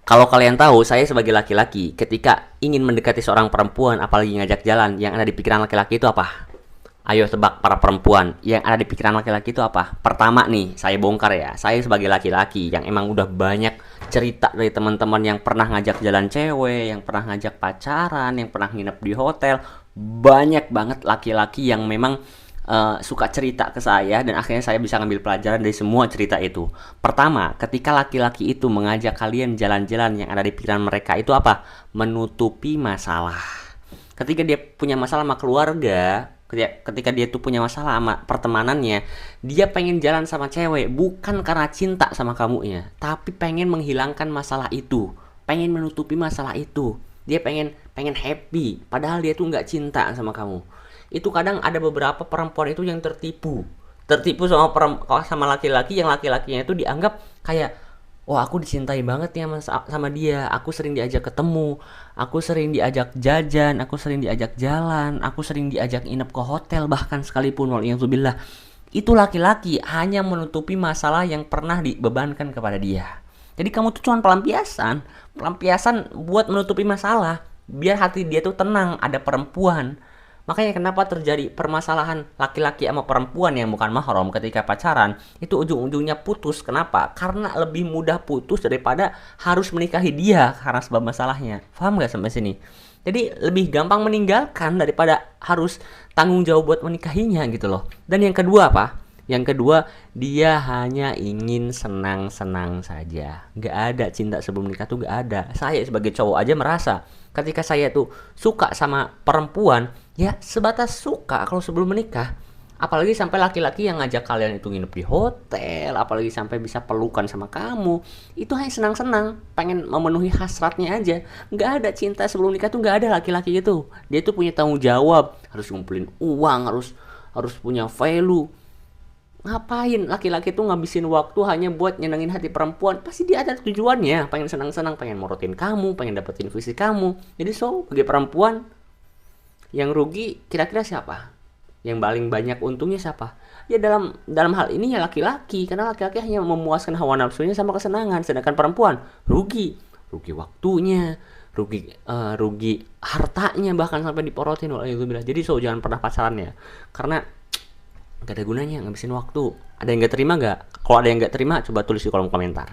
Kalau kalian tahu, saya sebagai laki-laki, ketika ingin mendekati seorang perempuan, apalagi ngajak jalan, yang ada di pikiran laki-laki itu apa? Ayo tebak para perempuan, yang ada di pikiran laki-laki itu apa? Pertama nih, saya bongkar ya. Saya sebagai laki-laki yang emang udah banyak cerita dari teman-teman yang pernah ngajak jalan cewek, yang pernah ngajak pacaran, yang pernah nginep di hotel. Banyak banget laki-laki yang memang suka cerita ke saya dan akhirnya saya bisa ngambil pelajaran dari semua cerita itu. Pertama, ketika laki-laki itu mengajak kalian jalan-jalan, yang ada di pikiran mereka itu apa? Menutupi masalah. Ketika dia punya masalah sama keluarga, ketika dia tuh punya masalah sama pertemanannya, dia pengen jalan sama cewek bukan karena cinta sama kamunya, tapi pengen menghilangkan masalah itu, pengen menutupi masalah itu. Dia pengen pengen happy, padahal dia tuh nggak cinta sama kamu. Itu kadang ada beberapa perempuan itu yang tertipu sama sama laki-laki, yang laki-lakinya itu dianggap kayak, wah aku dicintai banget ya sama dia, aku sering diajak ketemu, aku sering diajak jajan, aku sering diajak jalan, aku sering diajak inap ke hotel bahkan sekalipun, waliyahzubillah. Itu laki-laki hanya menutupi masalah yang pernah dibebankan kepada dia. Jadi kamu tuh cuma pelampiasan, pelampiasan buat menutupi masalah, biar hati dia tuh tenang, ada perempuan. Makanya kenapa terjadi permasalahan laki-laki sama perempuan yang bukan mahram ketika pacaran, itu ujung-ujungnya putus. Kenapa? Karena lebih mudah putus daripada harus menikahi dia karena sebab masalahnya. Paham gak sampai sini? Jadi lebih gampang meninggalkan daripada harus tanggung jawab buat menikahinya gitu loh. Dan yang kedua apa? Yang kedua, dia hanya ingin senang-senang saja. Gak ada cinta sebelum nikah tuh, gak ada. Saya sebagai cowok aja merasa ketika saya tuh suka sama perempuan, ya sebatas suka kalau sebelum menikah. Apalagi sampai laki-laki yang ngajak kalian itu nginep di hotel, apalagi sampai bisa pelukan sama kamu, itu hanya senang-senang, pengen memenuhi hasratnya aja. Gak ada cinta sebelum nikah tuh, gak ada laki-laki itu. Dia tuh punya tanggung jawab, harus ngumpulin uang, harus harus punya value. Ngapain laki-laki tuh ngabisin waktu hanya buat nyenengin hati perempuan? Pasti dia ada tujuannya, pengen senang-senang, pengen morotin kamu, pengen dapetin visi kamu. Jadi bagi perempuan, yang rugi kira-kira siapa? Yang paling banyak untungnya siapa? Ya dalam dalam hal ini ya laki-laki, karena laki-laki hanya memuaskan hawa nafsunya sama kesenangan, sedangkan perempuan rugi, rugi waktunya, rugi hartanya, bahkan sampai diporotin. Jadi jangan pernah pacaran ya, karena gak ada gunanya ngabisin waktu. Ada yang gak terima gak? Kalau ada yang gak terima, coba tulis di kolom komentar.